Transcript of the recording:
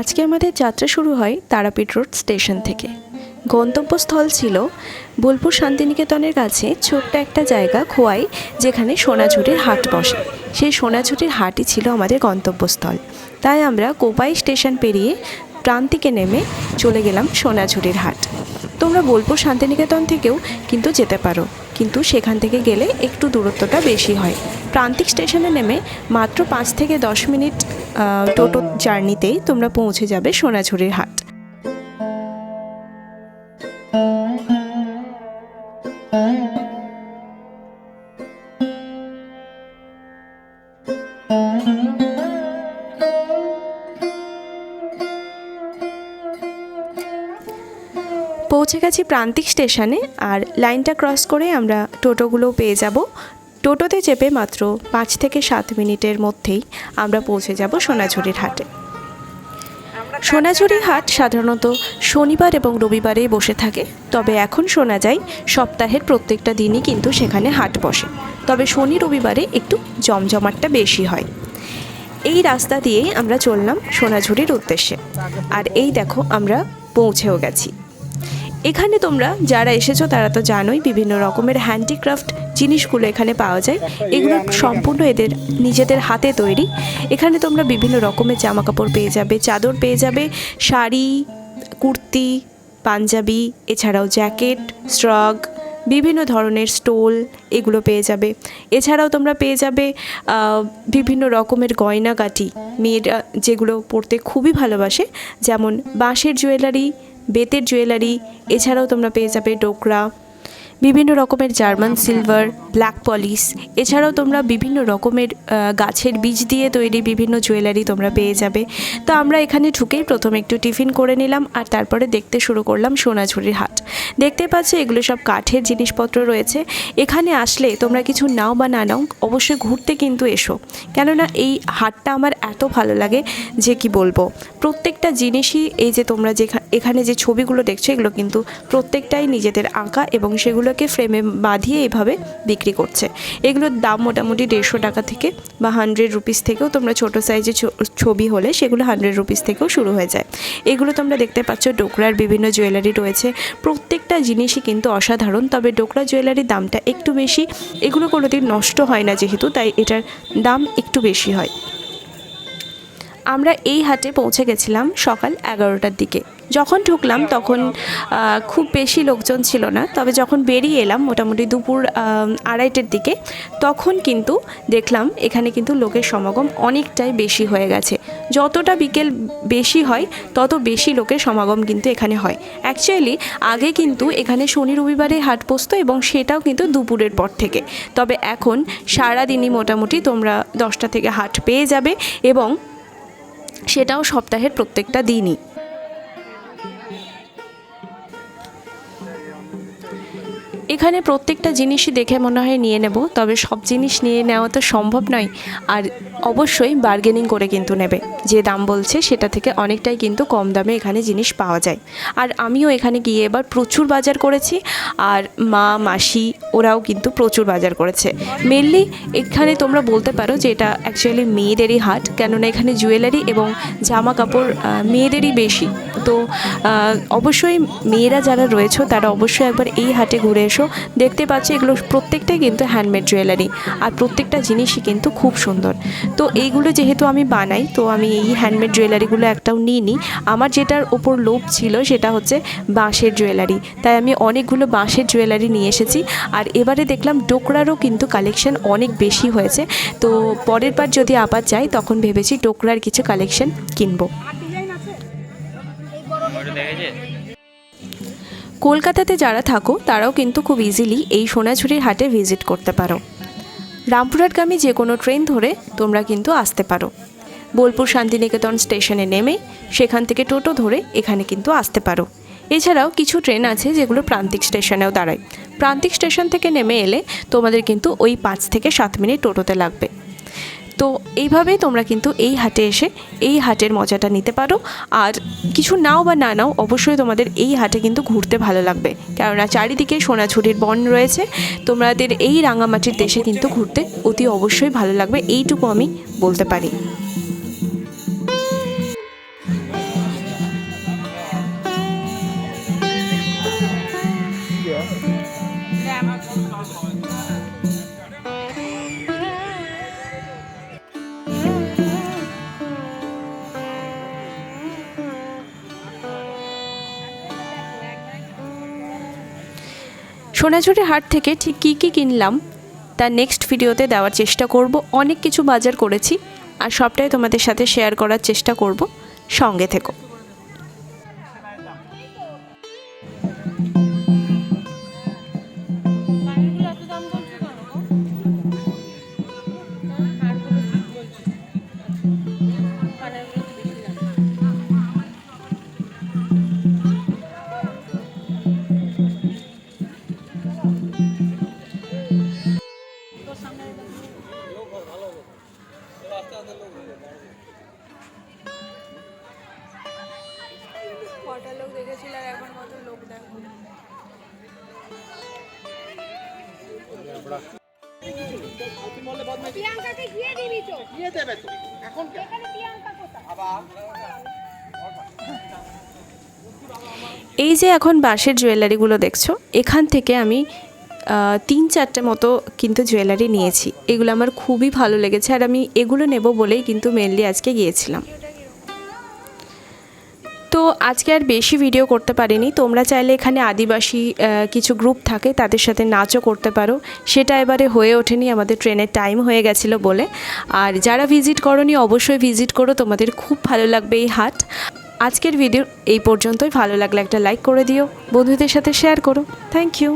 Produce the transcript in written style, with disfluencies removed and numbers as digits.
আজকে আমাদের যাত্রা শুরু হয় তারাপীঠ রোড স্টেশন থেকে। গন্তব্যস্থল ছিল বোলপুর শান্তিনিকেতনের কাছে ছোট্ট একটা জায়গা খোয়াই, যেখানে সোনাঝুরির হাট বসে। সেই সোনাঝুরির হাটই ছিল আমাদের গন্তব্যস্থল। তাই আমরা কোপাই স্টেশন পেরিয়ে প্রান্তিকে নেমে চলে গেলাম সোনাঝুরির হাট। তোমরা বোলপুর শান্তিনিকেতন থেকেও কিন্তু যেতে পারো, কিন্তু সেখান থেকে গেলে একটু দূরত্বটা বেশি হয়। প্রান্তিক স্টেশনে নেমে মাত্র 5 থেকে 10 মিনিট টোটো জার্নিতেই তোমরা পৌঁছে যাবে সোনাঝুরির হাট। পৌঁছে গেছি প্রান্তিক স্টেশনে, আর লাইনটা ক্রস করে আমরা টোটোগুলো পেয়ে যাব। টোটোতে চেপে মাত্র 5 থেকে 7 মিনিটের মধ্যেই আমরা পৌঁছে যাব সোনাঝুরির হাটে। সোনাঝুরি হাট সাধারণত শনিবার এবং রবিবারেই বসে থাকে, তবে এখন শোনা যায় সপ্তাহের প্রত্যেকটা দিনই কিন্তু সেখানে হাট বসে, তবে শনি রবিবারে একটু জমজমাটটা বেশি হয়। এই রাস্তা দিয়েই আমরা চললাম সোনাঝুরির উদ্দেশ্যে, আর এই দেখো আমরা পৌঁছেও গেছি। এখানে তোমরা যারা এসেছো তারা তো জানোই বিভিন্ন রকমের হ্যান্ডিক্রাফট জিনিসগুলো এখানে পাওয়া যায়। এগুলো সম্পূর্ণ এদের নিজেদের হাতে তৈরি। এখানে তোমরা বিভিন্ন রকমের জামা কাপড় পেয়ে যাবে, চাদর পেয়ে যাবে, শাড়ি, কুর্তি, পাঞ্জাবি, এছাড়াও জ্যাকেট, স্ট্রগ, বিভিন্ন ধরনের স্টোল এগুলো পেয়ে যাবে। এছাড়াও তোমরা পেয়ে যাবে বিভিন্ন রকমের গয়নাগাটি, মেয়েরা যেগুলো পরতে খুবই ভালোবাসে, যেমন বাঁশের জুয়েলারি, বেতের জুয়েলারি। এছাড়াও তোমরা পেয়ে যাবে ডোকরা, বিভিন্ন রকমের জার্মান সিলভার, ব্ল্যাক পলিশ। এছাড়াও তোমরা বিভিন্ন রকমের গাছের বীজ দিয়ে তৈরি বিভিন্ন জুয়েলারি তোমরা পেয়ে যাবে। তো আমরা এখানে ঢুকেই প্রথমে একটু টিফিন করে নিলাম, আর তারপরে দেখতে শুরু করলাম সোনাঝুরির হাট। দেখতে পাচ্ছ এগুলো সব কাঠের জিনিসপত্র রয়েছে। এখানে আসলে তোমরা কিছু নাও বা না নাও, অবশ্যই ঘুরতে কিন্তু এসো, কেননা এই হাটটা আমার এত ভালো লাগে যে কি বলবো। প্রত্যেকটা জিনিসই, এই যে তোমরা এখানে যে ছবিগুলো দেখছো, এগুলো কিন্তু প্রত্যেকটাই নিজেদের আঁকা, এবং সেগুলোকে ফ্রেমে বাঁধিয়ে এইভাবে বিক্রি করছে। এগুলোর দাম মোটামুটি 150 টাকা থেকে বা 100 রুপিস থেকেও, তোমরা ছোটো সাইজের ছবি হলে সেগুলো 100 রুপিস থেকেও শুরু হয়ে যায়। এগুলো তোমরা দেখতে পাচ্ছ ডোকরার বিভিন্ন জুয়েলারি রয়েছে। প্রত্যেকটা জিনিসই কিন্তু অসাধারণ, তবে ডোকরা জুয়েলারির দামটা একটু বেশি। এগুলো কোনোদিন নষ্ট হয় না যেহেতু, তাই এটার দাম একটু বেশি হয়। আমরা এই হাটে পৌঁছে গেছিলাম সকাল 11টার দিকে। যখন ঢুকলাম তখন খুব বেশি লোকজন ছিল না, তবে যখন বেরিয়ে এলাম মোটামুটি দুপুর 2:30টার দিকে, তখন কিন্তু দেখলাম এখানে কিন্তু লোকের সমাগম অনেকটাই বেশি হয়ে গেছে। যতটা বিকেল বেশি হয় তত বেশি লোকের সমাগম কিন্তু এখানে হয়। অ্যাকচুয়ালি আগে কিন্তু এখানে শনি রবিবারে হাট বসতো, এবং সেটাও কিন্তু দুপুরের পর থেকে। তবে এখন সারাদিনই মোটামুটি তোমরা 10টা থেকে হাট পেয়ে যাবে, এবং সেটাও সপ্তাহের প্রত্যেকটা দিনই। এখানে প্রত্যেকটা জিনিসই দেখে মনে হয় নিয়ে নেব, তবে সব জিনিস নিয়ে নেওয়া তো সম্ভব নয়, আর অবশ্যই বার্গেনিং করে কিন্তু নেবে। যে দাম বলছে সেটা থেকে অনেকটাই কিন্তু কম দামে এখানে জিনিস পাওয়া যায়। আর আমিও এখানে গিয়ে এবার প্রচুর বাজার করেছি, আর মা মাসি ওরাও কিন্তু প্রচুর বাজার করেছে। মেনলি এখানে তোমরা বলতে পারো যে এটা অ্যাকচুয়ালি মেয়েদেরই হাট, কেননা এখানে জুয়েলারি এবং জামা কাপড় মেয়েদেরই বেশি। তো অবশ্যই মেয়েরা যারা রয়েছে তারা অবশ্যই একবার এই হাটে ঘুরে এসো। দেখতে পাচ্ছি এগুলো প্রত্যেকটাই কিন্তু হ্যান্ডমেড জুয়েলারি, আর প্রত্যেকটা জিনিসই কিন্তু খুব সুন্দর। তো এইগুলো যেহেতু আমি বানাই, তো আমি এই হ্যান্ডমেড জুয়েলারিগুলো একটাও নিইনি। আমার যেটার ওপর লোভ ছিল সেটা হচ্ছে বাঁশের জুয়েলারি, তাই আমি অনেকগুলো বাঁশের জুয়েলারি নিয়ে এসেছি। আর এবারে দেখলাম ডোকরারও কিন্তু কালেকশন অনেক বেশি হয়েছে, তো পরের বার যদি আবার যাই তখন ভেবেছি ডোকরার কিছু কালেকশন কিনবো। কলকাতাতে যারা থাকো তারাও কিন্তু খুব ইজিলি এই সোনাঝুরির হাটে ভিজিট করতে পারো। রামপুরহাটগামী যে কোনো ট্রেন ধরে তোমরা কিন্তু আসতে পারো। বোলপুর শান্তিনিকেতন স্টেশনে নেমে সেখান থেকে টোটো ধরে এখানে কিন্তু আসতে পারো। এছাড়াও কিছু ট্রেন আছে যেগুলো প্রান্তিক স্টেশনেও দাঁড়ায়। প্রান্তিক স্টেশন থেকে নেমে এলে তোমাদের কিন্তু ওই 5 থেকে 7 মিনিট টোটোতে লাগবে। তো এইভাবেই তোমরা কিন্তু এই হাটে এসে এই হাটের মজাটা নিতে পারো। আর কিছু নাও বা না নাও, অবশ্যই তোমাদের এই হাটে কিন্তু ঘুরতে ভালো লাগবে, কেননা চারিদিকে সোনাঝুরির বন রয়েছে। তোমাদের এই রাঙামাটির দেশে কিন্তু ঘুরতে অতি অবশ্যই ভালো লাগবে, এইটুকু আমি বলতে পারি। সোনাঝুরি হাট থেকে ঠিক কী কী কিনলাম তার নেক্সট ভিডিওতে দেওয়ার চেষ্টা করব। অনেক কিছু বাজার করেছি আর সবটাই তোমাদের সাথে শেয়ার করার চেষ্টা করব। সঙ্গে থেকো। কটা লোক দেখেছিল আর এখন কত লোক দেখো। এই যে এখন বাঁশের জুয়েলারিগুলো দেখছো, এখান থেকে আমি 3-4টে মতো কিন্তু জুয়েলারি নিয়েছি। এগুলো আমার খুবই ভালো লেগেছে আর আমি এগুলো নেব বলেই কিন্তু মেনলি আজকে গিয়েছিলাম। তো আজকে আর বেশি ভিডিও করতে পারিনি। তোমরা চাইলে এখানে আদিবাসী কিছু গ্রুপ থাকে, তাদের সাথে নাচও করতে পারো। সেটা এবারে হয়ে ওঠেনি, আমাদের ট্রেনের টাইম হয়ে গেছিলো বলে। আর যারা ভিজিট করোনি অবশ্যই ভিজিট করো, তোমাদের খুব ভালো লাগবে এই হাট। আজকের ভিডিও এই পর্যন্তই। ভালো লাগলে একটা লাইক করে দিও, বন্ধুদের সাথে শেয়ার করো। Thank you.